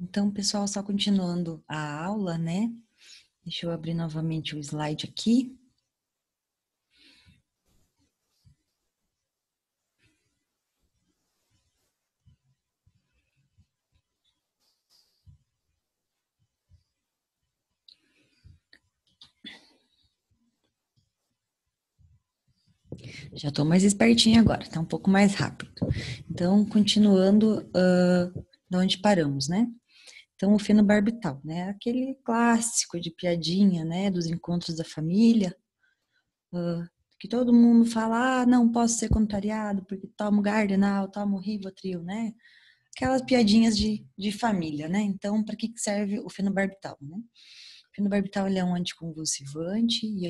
Então, pessoal, só continuando a aula, né? Deixa eu abrir novamente o slide aqui. Já estou mais espertinha agora, tá um pouco mais rápido. Então, continuando de onde paramos, né? Então, o fenobarbital, né? Aquele clássico de piadinha, né? Dos encontros da família, que todo mundo fala, não posso ser contrariado porque tomo Gardenal, tomo Rivotril, né? Aquelas piadinhas de família, né? Então, para que serve o fenobarbital, né? O fenobarbital ele é um anticonvulsivante e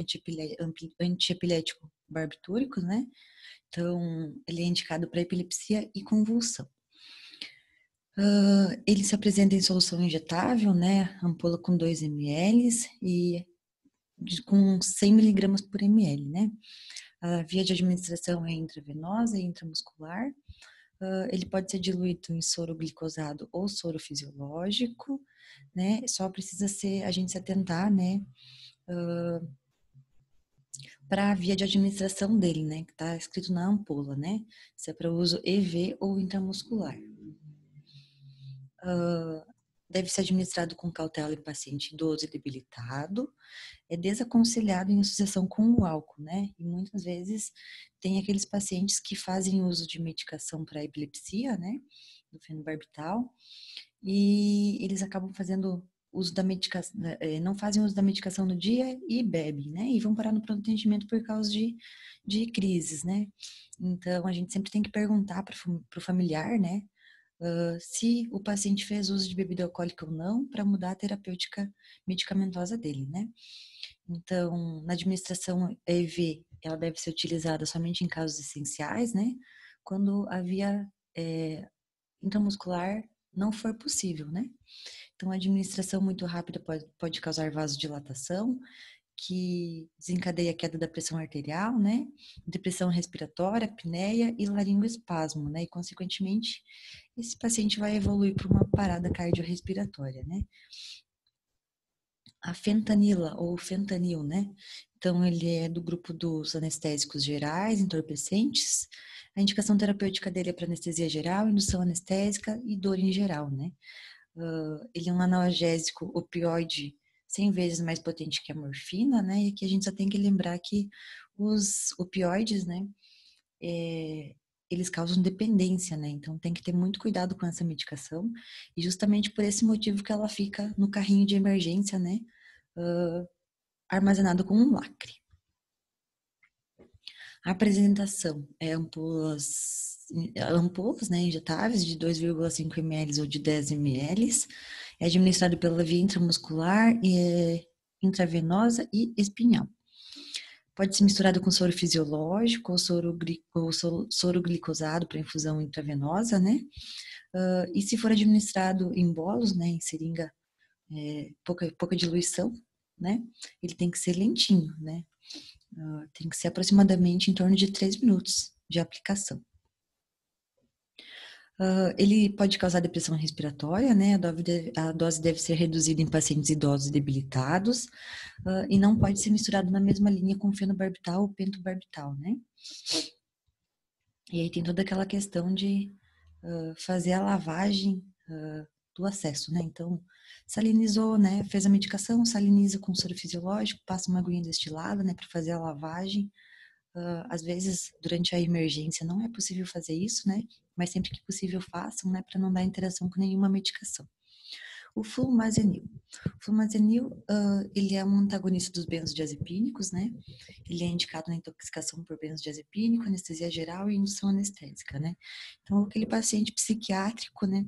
antiepilético barbitúrico, né? Então, ele é indicado para epilepsia e convulsão. Ele se apresenta em solução injetável, né? Ampola com 2 ml e com 100 miligramas por ml, né? A via de administração é intravenosa e intramuscular. Ele pode ser diluído em soro glicosado ou soro fisiológico, né? Só precisa a gente se atentar, né? Para a via de administração dele, né? Que está escrito na ampola, né? Se é para uso EV ou intramuscular. Deve ser administrado com cautela em paciente idoso e debilitado. É desaconselhado em associação com o álcool, né? E muitas vezes tem aqueles pacientes que fazem uso de medicação para epilepsia, né? Do fenobarbital, e eles acabam fazendo uso da medicação, não fazem uso da medicação no dia e bebem, né? E vão parar no pronto atendimento por causa de crises, né? Então, a gente sempre tem que perguntar para o familiar, né? Se o paciente fez uso de bebida alcoólica ou não, para mudar a terapêutica medicamentosa dele, né? Então, na administração EV, ela deve ser utilizada somente em casos essenciais, né? Quando a via intramuscular não for possível, né? Então, a administração muito rápida pode causar vasodilatação, que desencadeia a queda da pressão arterial, né? Depressão respiratória, apneia e laringoespasmo, né? E, consequentemente, esse paciente vai evoluir para uma parada cardiorrespiratória, né? A fentanila ou fentanil, né? Então, ele é do grupo dos anestésicos gerais, entorpecentes. A indicação terapêutica dele é para anestesia geral, indução anestésica e dor em geral, né? Ele é um analgésico opioide 100 vezes mais potente que a morfina, né? E aqui a gente só tem que lembrar que os opioides, né? Eles causam dependência, né? Então tem que ter muito cuidado com essa medicação. E justamente por esse motivo que ela fica no carrinho de emergência, né? Armazenado com um lacre. A apresentação é ampolas, né, injetáveis de 2,5 ml ou de 10 ml. É administrado pela via intramuscular, intravenosa e espinhal. Pode ser misturado com soro fisiológico ou soro glicosado para infusão intravenosa, né? E se for administrado em bolos, né, em seringa, pouca diluição, né? Ele tem que ser lentinho, né? Tem que ser aproximadamente em torno de 3 minutos de aplicação. Ele pode causar depressão respiratória, né? A dose deve ser reduzida em pacientes idosos e debilitados, e não pode ser misturado na mesma linha com fenobarbital ou pentobarbital, né? E aí tem toda aquela questão de fazer a lavagem do acesso, né? Então, salinizou, né? Fez a medicação, saliniza com soro fisiológico, passa uma aguinha destilada, né? Para fazer a lavagem. Às vezes, durante a emergência, não é possível fazer isso, né? Mas sempre que possível, façam, né? Para não dar interação com nenhuma medicação. O flumazenil. O flumazenil, ele é um antagonista dos benzodiazepínicos, né? Ele é indicado na intoxicação por benzodiazepínico, anestesia geral e indução anestésica, né? Então, aquele paciente psiquiátrico, né?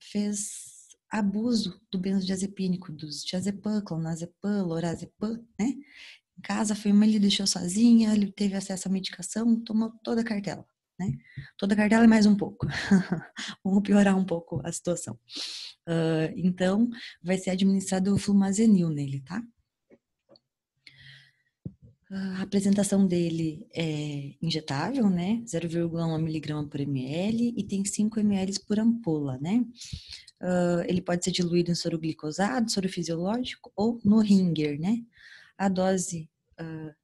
Fez abuso do benzodiazepínico, dos diazepam, clonazepam, lorazepam, né? Em casa, a família deixou sozinha, ele teve acesso à medicação, tomou toda a cartela, né? Toda a cartela e mais um pouco. Vamos piorar um pouco a situação. Então, vai ser administrado o flumazenil nele, tá? A apresentação dele é injetável, né? 0,1 miligrama por ml e tem 5 ml por ampola, né? Ele pode ser diluído em soro glicosado, soro fisiológico ou no ringer, né? A dose, uh,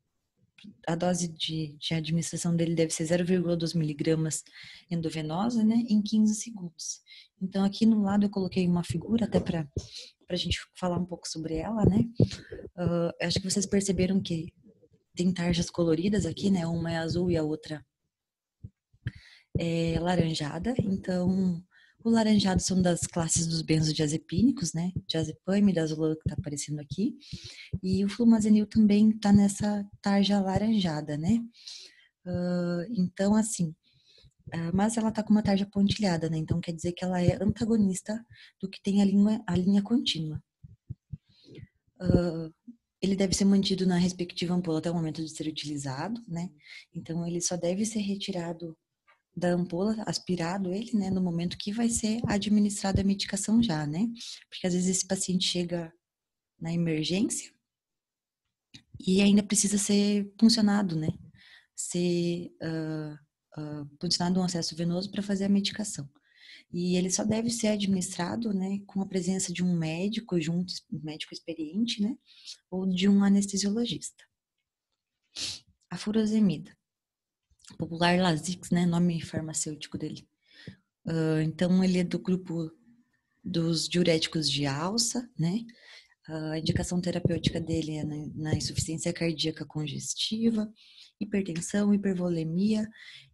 a dose de administração dele deve ser 0,2 miligramas endovenosa, né? Em 15 segundos. Então, aqui no lado eu coloquei uma figura até para a gente falar um pouco sobre ela, né? Acho que vocês perceberam que tem tarjas coloridas aqui, né? Uma é azul e a outra é laranjada. Então, o laranjado são das classes dos benzodiazepínicos, né? Diazepam e midazolam que tá aparecendo aqui. E o flumazenil também tá nessa tarja laranjada, né? Então, assim, mas ela tá com uma tarja pontilhada, né? Então, quer dizer que ela é antagonista do que tem a linha contínua. Ele deve ser mantido na respectiva ampola até o momento de ser utilizado, né? Então, ele só deve ser retirado da ampola, aspirado ele, né, no momento que vai ser administrada a medicação já, né? Porque às vezes esse paciente chega na emergência e ainda precisa ser puncionado, né? Ser puncionado um acesso venoso para fazer a medicação. E ele só deve ser administrado, né, com a presença de um médico junto, um médico experiente, né, ou de um anestesiologista. A furosemida, popular Lasix, né, nome farmacêutico dele. Então, ele é do grupo dos diuréticos de alça, né? A indicação terapêutica dele é na insuficiência cardíaca congestiva, hipertensão, hipervolemia,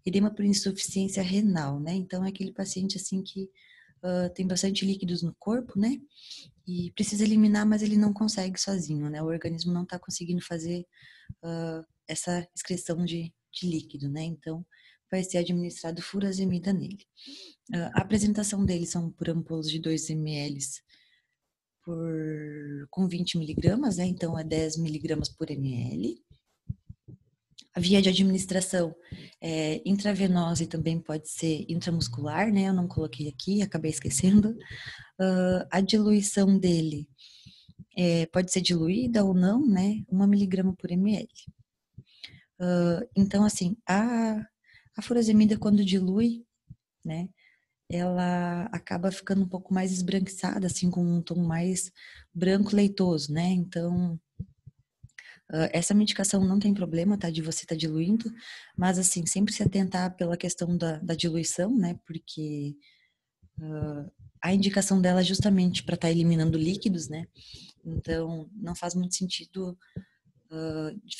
edema por insuficiência renal, né? Então, é aquele paciente, assim, que tem bastante líquidos no corpo, né? E precisa eliminar, mas ele não consegue sozinho, né? O organismo não está conseguindo fazer essa excreção de líquido, né? Então, vai ser administrado furosemida nele. A apresentação dele são por ampolas de 2 ml com 20 miligramas, né? Então, é 10 miligramas por ml. A via de administração é intravenosa e também pode ser intramuscular, né? Eu não coloquei aqui, acabei esquecendo. A diluição dele pode ser diluída ou não, né? 1 miligrama por ml. Então, assim, a furosemida, quando dilui, né? Ela acaba ficando um pouco mais esbranquiçada, assim, com um tom mais branco leitoso, né? Então, essa medicação não tem problema, tá? De você estar diluindo, mas, assim, sempre se atentar pela questão da diluição, né? Porque a indicação dela é justamente para estar eliminando líquidos, né? Então, não faz muito sentido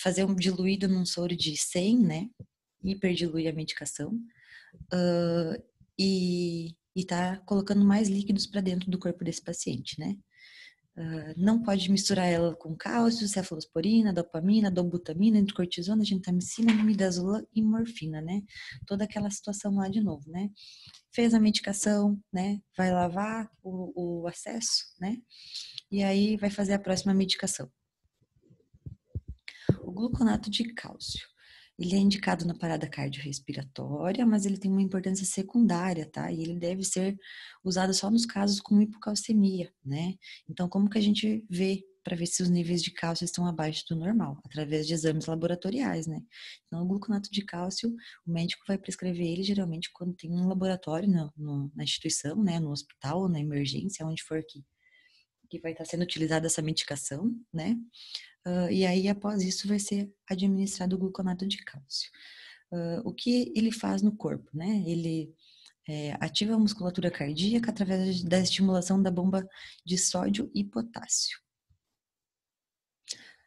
fazer um diluído num soro de 100, né? Hiperdiluir a medicação. E tá colocando mais líquidos para dentro do corpo desse paciente, né? Não pode misturar ela com cálcio, cefalosporina, dopamina, dobutamina, cortisona, gentamicina, midazolam e morfina, né? Toda aquela situação lá de novo, né? Fez a medicação, né? Vai lavar o acesso, né? E aí vai fazer a próxima medicação. O gluconato de cálcio. Ele é indicado na parada cardiorrespiratória, mas ele tem uma importância secundária, tá? E ele deve ser usado só nos casos com hipocalcemia, né? Então, como que a gente vê para ver se os níveis de cálcio estão abaixo do normal? Através de exames laboratoriais, né? Então, o gluconato de cálcio, o médico vai prescrever ele geralmente quando tem um laboratório na instituição, né? No hospital, na emergência, onde for que vai estar sendo utilizada essa medicação, né? E aí, após isso, vai ser administrado o gluconato de cálcio. O que ele faz no corpo, né? Ele ativa a musculatura cardíaca através da estimulação da bomba de sódio e potássio.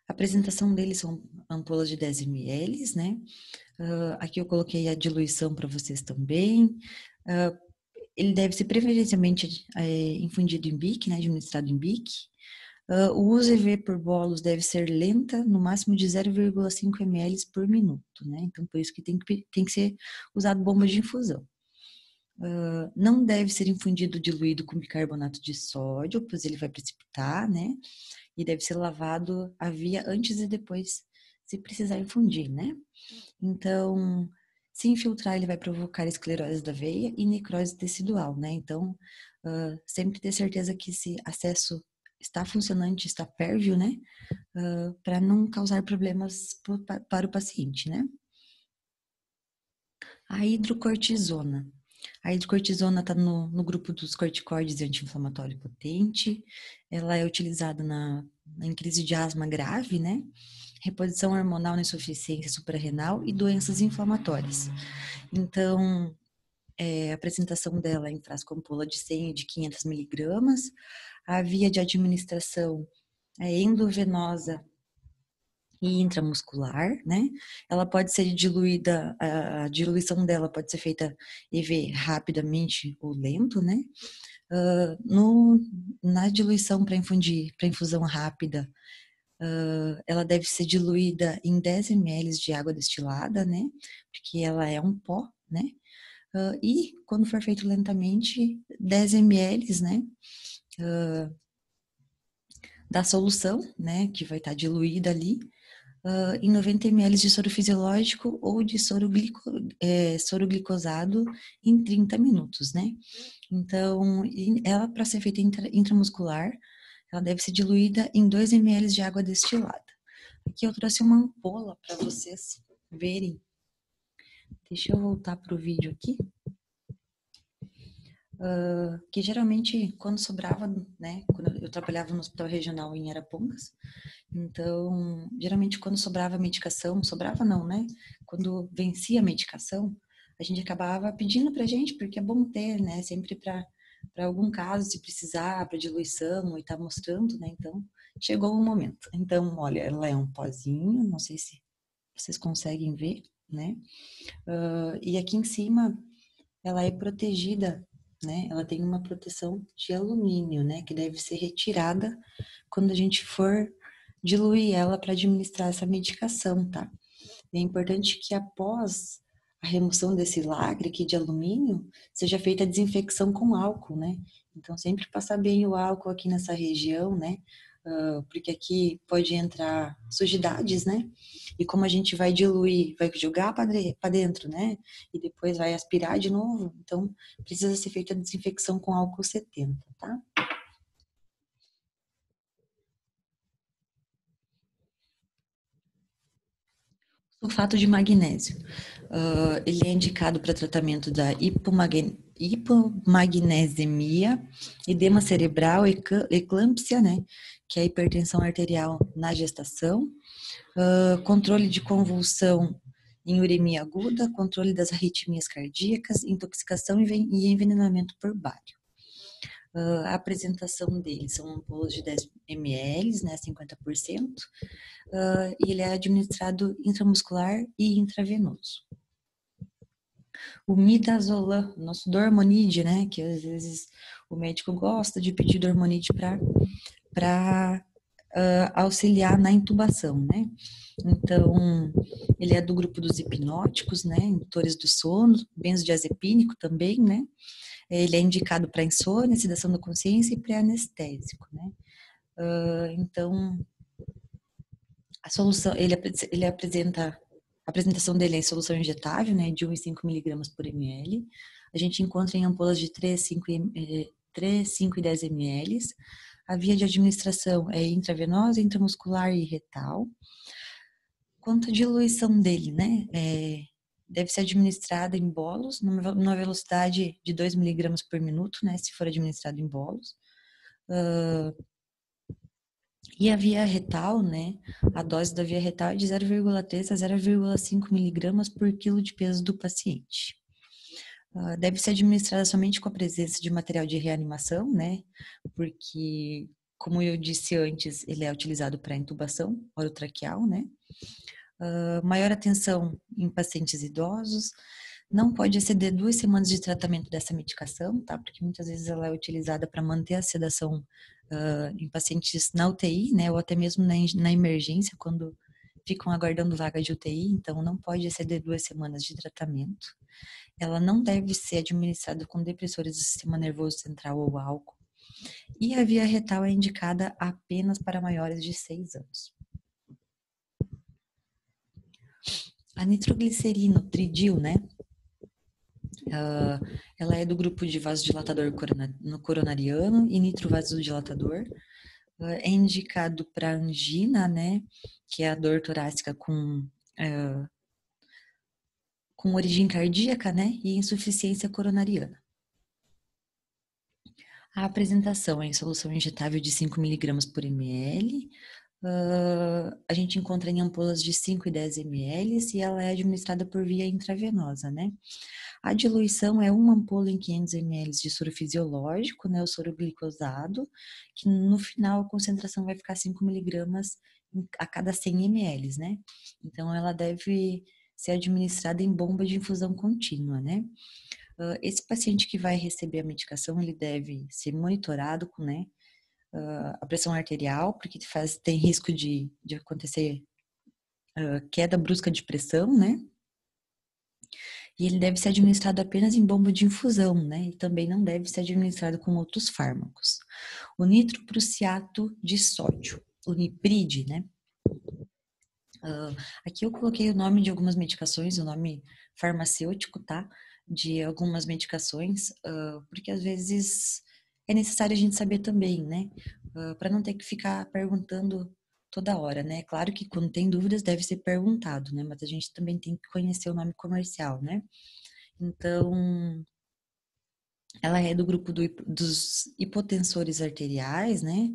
A apresentação dele são ampolas de 10 ml, né? Aqui eu coloquei a diluição para vocês também. Ele deve ser preferencialmente infundido em bique, né? Administrado em bique. O uso EV por bolos deve ser lenta, no máximo de 0,5 ml por minuto, né? Então, por isso que tem que ser usado bomba de infusão. Não deve ser infundido diluído com bicarbonato de sódio, pois ele vai precipitar, né? E deve ser lavado a via antes e depois, se precisar infundir, né? Então, se infiltrar, ele vai provocar esclerose da veia e necrose tecidual, né? Então, sempre ter certeza que esse acesso está funcionante, está pérvio, né? Para não causar problemas para o paciente, né? A hidrocortisona. A hidrocortisona está no grupo dos corticoides e anti-inflamatório potente. Ela é utilizada em crise de asma grave, né? Reposição hormonal na insuficiência suprarrenal e doenças inflamatórias. Então, a apresentação dela é em frasco ampola de 100 e de 500 miligramas. A via de administração é endovenosa e intramuscular, né? Ela pode ser diluída, a diluição dela pode ser feita EV rapidamente ou lento, né? Na diluição para infusão rápida, ela deve ser diluída em 10 ml de água destilada, né? Porque ela é um pó, né? E quando for feito lentamente, 10 ml, né? Da solução, né? Que vai estar diluída ali, em 90 ml de soro fisiológico ou de soro glicosado em 30 minutos, né? Então, ela para ser feita intramuscular, ela deve ser diluída em 2 ml de água destilada. Aqui eu trouxe uma ampola para vocês verem. Deixa eu voltar para o vídeo aqui. Que geralmente, quando sobrava, né? Quando eu trabalhava no hospital regional em Arapongas, então, geralmente quando sobrava medicação, sobrava não, né? Quando vencia a medicação, a gente acabava pedindo pra gente, porque é bom ter, né? Sempre para algum caso, se precisar, para diluição e tá mostrando, né? Então, chegou o momento. Então, olha, ela é um pozinho, não sei se vocês conseguem ver, né? E aqui em cima, ela é protegida, né? Ela tem uma proteção de alumínio, né? Que deve ser retirada quando a gente for diluir ela para administrar essa medicação, tá? É importante que após a remoção desse lacre aqui de alumínio, seja feita a desinfecção com álcool, né? Então, sempre passar bem o álcool aqui nessa região, né? Porque aqui pode entrar sujidades, né? E como a gente vai diluir, vai jogar para dentro, né? E depois vai aspirar de novo, então precisa ser feita a desinfecção com álcool 70, tá? Sulfato de magnésio. Ele é indicado para tratamento da hipomagnesemia, edema cerebral, eclâmpsia, né? Que é a hipertensão arterial na gestação, controle de convulsão em uremia aguda, controle das arritmias cardíacas, intoxicação e envenenamento por bário. A apresentação dele são ampolas de 10 ml, né, 50%, e ele é administrado intramuscular e intravenoso. O midazolam, nosso dormonide, né, que às vezes o médico gosta de pedir dormonide para auxiliar na intubação, né? Então, ele é do grupo dos hipnóticos, né, indutores do sono, benzodiazepínico também, né? Ele é indicado para insônia, sedação da consciência e pré-anestésico, né? Então, a solução, ele apresenta, a apresentação dele é em solução injetável, né, de 1 e 5 miligramas por ml. A gente encontra em ampolas de 3, 5 e 10 ml. A via de administração é intravenosa, intramuscular e retal. Quanto à diluição dele, né, deve ser administrada em bolos, numa velocidade de 2 miligramas por minuto, né, se for administrado em bolos. E a via retal, né, a dose da via retal é de 0,3 a 0,5 miligramas por quilo de peso do paciente. Deve ser administrada somente com a presença de material de reanimação, né, porque, como eu disse antes, ele é utilizado para intubação orotraqueal, né. Maior atenção em pacientes idosos, não pode exceder 2 semanas de tratamento dessa medicação, tá? Porque muitas vezes ela é utilizada para manter a sedação em pacientes na UTI, né? Ou até mesmo na emergência, quando ficam aguardando vaga de UTI, então não pode exceder 2 semanas de tratamento. Ela não deve ser administrada com depressores do sistema nervoso central ou álcool. E a via retal é indicada apenas para maiores de 6 anos. A nitroglicerina, o tridil, né? Ela é do grupo de vasodilatador coronariano e nitrovasodilatador. É indicado para angina, né, que é a dor torácica com origem cardíaca, né, e insuficiência coronariana. A apresentação é em solução injetável de 5 miligramas por ml. A gente encontra em ampolas de 5 e 10 ml e ela é administrada por via intravenosa, né? A diluição é uma ampola em 500 ml de soro fisiológico, né, o soro glicosado, que no final a concentração vai ficar 5 miligramas a cada 100 ml, né? Então ela deve ser administrada em bomba de infusão contínua, né? Esse paciente que vai receber a medicação, ele deve ser monitorado com, né, a pressão arterial, porque tem risco de acontecer queda brusca de pressão, né? E ele deve ser administrado apenas em bomba de infusão, né? E também não deve ser administrado com outros fármacos. O nitroprusiato de sódio, o Nipride, né? Aqui eu coloquei o nome de algumas medicações, o nome farmacêutico, tá? De algumas medicações, porque às vezes é necessário a gente saber também, né? Para não ter que ficar perguntando toda hora, né? Claro que quando tem dúvidas deve ser perguntado, né? Mas a gente também tem que conhecer o nome comercial, né? Então, ela é do grupo dos hipotensores arteriais, né?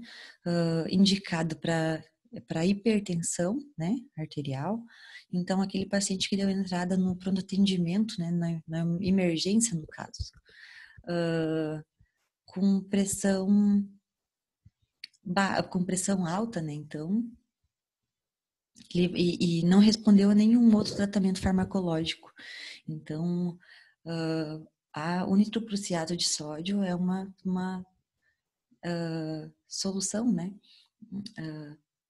Indicado para hipertensão, né? Arterial. Então, aquele paciente que deu entrada no pronto atendimento, né? Na emergência, no caso, com com pressão alta, né? Então, e não respondeu a nenhum outro tratamento farmacológico. Então, o nitroprusiato de sódio é uma solução, né,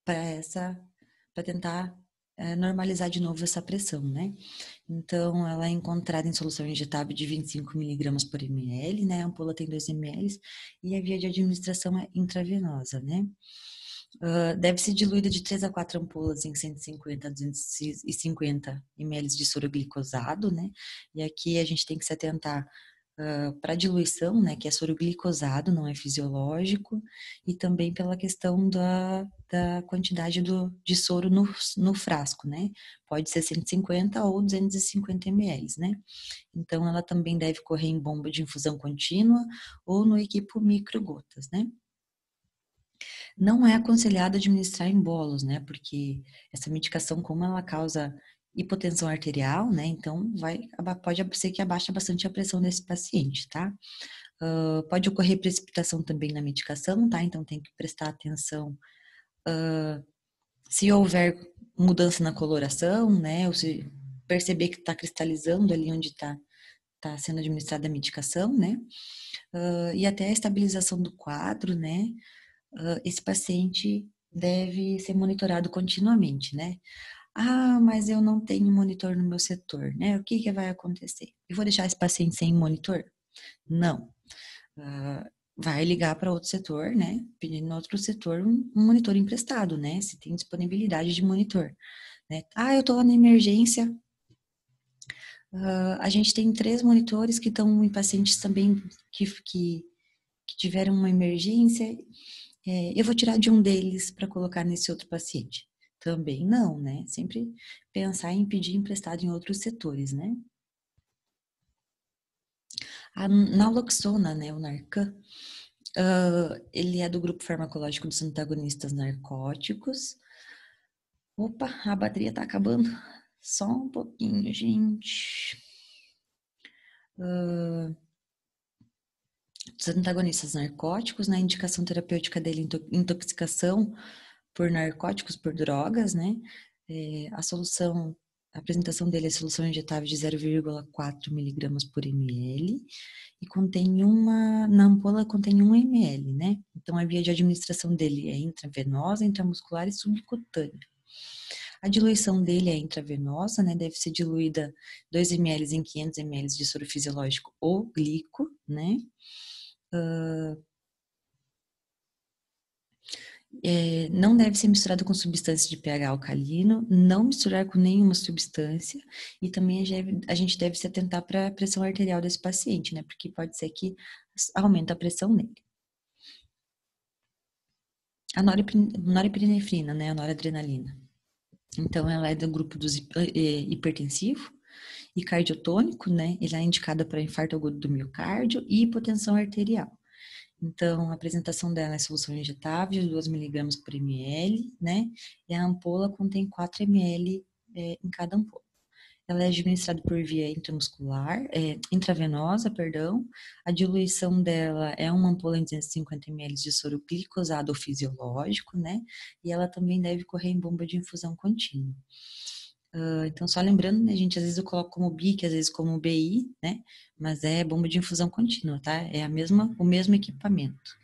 para tentar normalizar de novo essa pressão, né? Então, ela é encontrada em solução injetável de 25 miligramas por ml, né? A ampola tem 2 ml e a via de administração é intravenosa, né? Deve ser diluída de 3 a 4 ampolas em 150 a 250 ml de soro glicosado, né? E aqui a gente tem que se atentar para diluição, né, que é soro glicosado, não é fisiológico, e também pela questão da quantidade de soro no frasco, né? Pode ser 150 ou 250 ml, né? Então, ela também deve correr em bomba de infusão contínua ou no equipo microgotas, né? Não é aconselhado administrar em bolos, né? Porque essa medicação, como ela causa hipotensão arterial, né? Então, pode ser que abaixe bastante a pressão desse paciente, tá? Pode ocorrer precipitação também na medicação, tá? Então, tem que prestar atenção se houver mudança na coloração, né? Ou se perceber que está cristalizando ali onde tá sendo administrada a medicação, né? E até a estabilização do quadro, né? Esse paciente deve ser monitorado continuamente, né? Ah, mas eu não tenho monitor no meu setor, né? O que vai acontecer? Eu vou deixar esse paciente sem monitor? Não. Vai ligar para outro setor, né? Pedindo no outro setor um monitor emprestado, né? Se tem disponibilidade de monitor, né? Ah, eu tô lá na emergência. A gente tem 3 monitores que estão em pacientes também que tiveram uma emergência. Eu vou tirar de um deles para colocar nesse outro paciente. Também não, né? Sempre pensar em pedir emprestado em outros setores, né? A naloxona, né, o Narcan, ele é do grupo farmacológico dos antagonistas narcóticos. Opa, a bateria tá acabando. Só um pouquinho, gente. Dos antagonistas narcóticos, né? A indicação terapêutica dele, intoxicação por narcóticos, por drogas, né? A apresentação dele é solução injetável de 0,4 miligramas por ml e na ampola contém 1 ml, né? Então, a via de administração dele é intravenosa, intramuscular e subcutânea. A diluição dele é intravenosa, né? Deve ser diluída 2 ml em 500 ml de soro fisiológico ou glico, né? Não deve ser misturado com substância de pH alcalino, não misturar com nenhuma substância e também a gente deve se atentar para a pressão arterial desse paciente, né? Porque pode ser que aumente a pressão nele. A norepinefrina, né? A noradrenalina. Então, ela é do grupo dos hipertensivo e cardiotônico, né? Ela é indicada para infarto agudo do miocárdio e hipotensão arterial. Então, a apresentação dela é solução injetável de 2 miligramas por ml, né? E a ampola contém 4 ml em cada ampola. Ela é administrada por via intravenosa, perdão. A diluição dela é uma ampola em 250 ml de soro glicosado ou fisiológico, né? E ela também deve correr em bomba de infusão contínua. Então, só lembrando, né, gente, às vezes eu coloco como BIC, às vezes como BI, né? Mas é bomba de infusão contínua, tá? É o mesmo equipamento.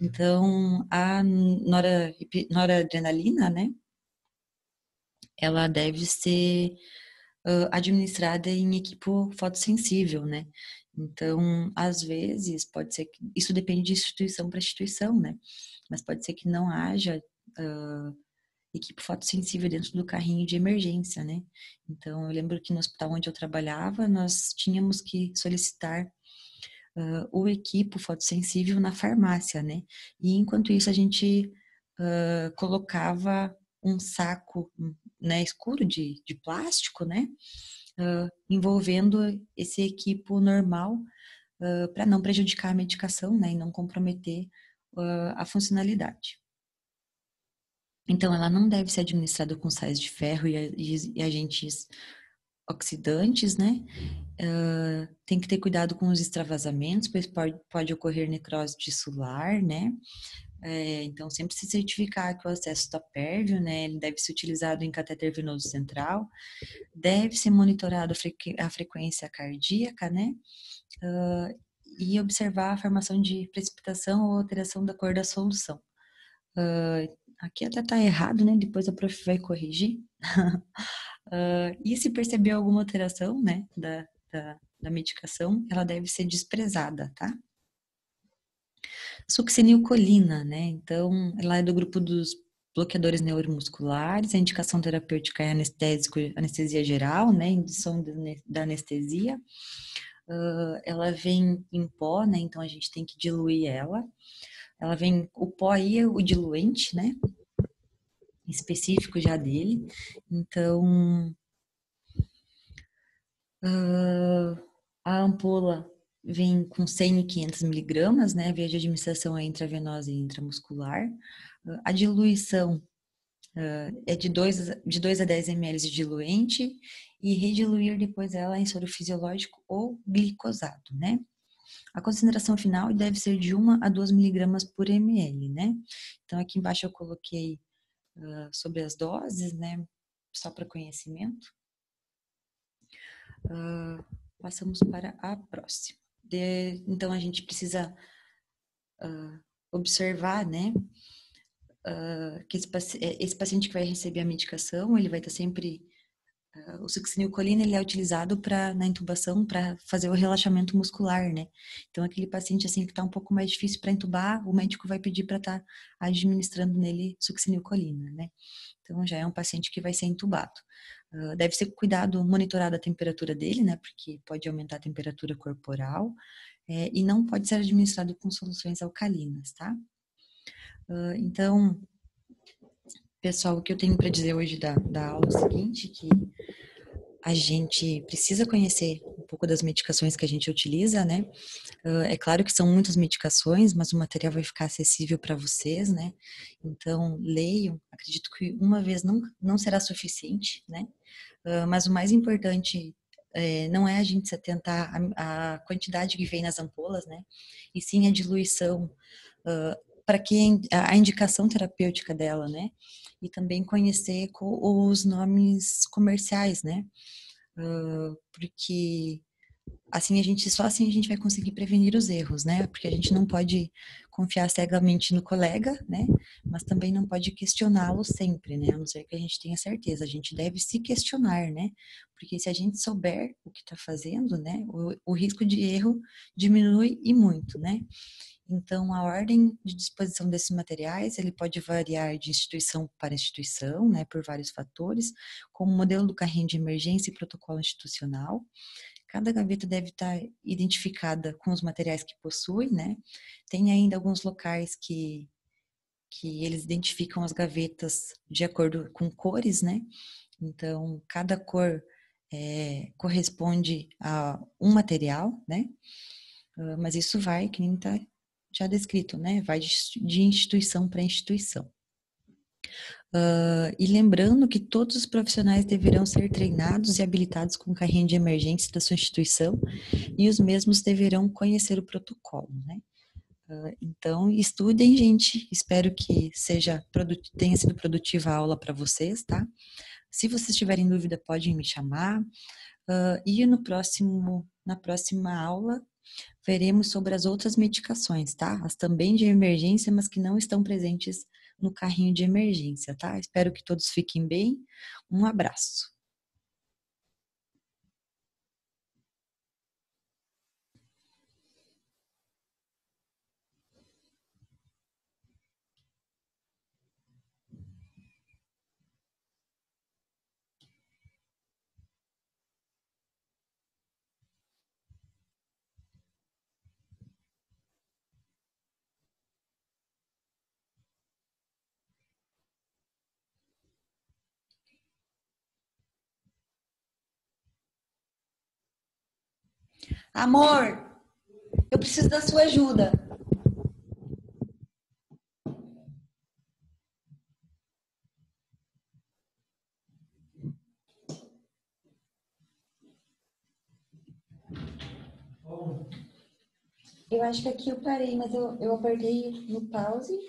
Então, a noradrenalina, né? Ela deve ser administrada em equipo fotossensível, né? Então, às vezes, pode ser que isso depende de instituição para instituição, né? Mas pode ser que não haja equipe fotossensível dentro do carrinho de emergência, né? Então, eu lembro que no hospital onde eu trabalhava, nós tínhamos que solicitar o equipo fotossensível na farmácia, né? E enquanto isso, a gente colocava um saco, né, escuro de plástico, né? Envolvendo esse equipo normal para não prejudicar a medicação, né, e não comprometer a funcionalidade. Então, ela não deve ser administrada com sais de ferro e agentes oxidantes, né? Tem que ter cuidado com os extravasamentos, pois pode ocorrer necrose tissular, né? Então, sempre se certificar que o acesso está pérvio, né? Ele deve ser utilizado em catéter venoso central, deve ser monitorado a frequência cardíaca, né? E observar a formação de precipitação ou alteração da cor da solução. Aqui até está errado, né? Depois a prof vai corrigir. E se perceber alguma alteração, né, da medicação, ela deve ser desprezada, tá? Succinilcolina, né? Então, ela é do grupo dos bloqueadores neuromusculares, a indicação terapêutica é anestesia geral, né? Indução da anestesia. Ela vem em pó, né? Então a gente tem que diluir ela. Ela vem, o pó aí é o diluente, né? Específico já dele. Então, a ampola vem com 100 e 500 miligramas, né? Via de administração é intravenosa e intramuscular. A diluição é de 2 a 10 ml de diluente e rediluir depois ela em soro fisiológico ou glicosado, né? A concentração final deve ser de 1 a 2 miligramas por ml, né? Então, aqui embaixo eu coloquei sobre as doses, né? Só para conhecimento. Passamos para a próxima. Então, a gente precisa observar, né? Que esse paciente que vai receber a medicação, ele vai estar sempre o succinilcolina ele é utilizado na intubação para fazer o relaxamento muscular, né? Então aquele paciente assim que está um pouco mais difícil para intubar, o médico vai pedir para estar administrando nele succinilcolina, né? Então já é um paciente que vai ser intubado. Deve ser cuidado, monitorado a temperatura dele, né? Porque pode aumentar a temperatura corporal e não pode ser administrado com soluções alcalinas, tá? Então, pessoal, o que eu tenho para dizer hoje da aula é o seguinte, que a gente precisa conhecer um pouco das medicações que a gente utiliza, né? É claro que são muitas medicações, mas o material vai ficar acessível para vocês, né? Então, leiam. Acredito que uma vez não será suficiente, né? Mas o mais importante não é a gente se atentar à quantidade que vem nas ampolas, né? E sim a diluição, para que a indicação terapêutica dela, né? E também conhecer os nomes comerciais, né? Porque só assim a gente vai conseguir prevenir os erros, né? Porque a gente não pode confiar cegamente no colega, né? Mas também não pode questioná-lo sempre, né? A não ser que a gente tenha certeza. A gente deve se questionar, né? Porque se a gente souber o que está fazendo, né? O risco de erro diminui e muito, né? Então, a ordem de disposição desses materiais, ele pode variar de instituição para instituição, né, por vários fatores, como o modelo do carrinho de emergência e protocolo institucional. Cada gaveta deve estar identificada com os materiais que possui, né? Tem ainda alguns locais que que eles identificam as gavetas de acordo com cores, né? Então, cada cor corresponde a um material, né? Mas isso vai, que nem está já descrito, né? Vai de instituição para instituição. E lembrando que todos os profissionais deverão ser treinados e habilitados com carrinho de emergência da sua instituição e os mesmos deverão conhecer o protocolo, né? Então, estudem, gente. Espero que tenha sido produtiva a aula para vocês, tá? Se vocês tiverem dúvida, podem me chamar. E na próxima aula, veremos sobre as outras medicações, tá? As também de emergência, mas que não estão presentes no carrinho de emergência, tá? Espero que todos fiquem bem. Um abraço. Amor, eu preciso da sua ajuda. Eu acho que aqui eu parei, mas eu apertei no pause.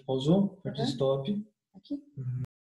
Pausou? Aperta Uhum. stop. Aqui. Uhum.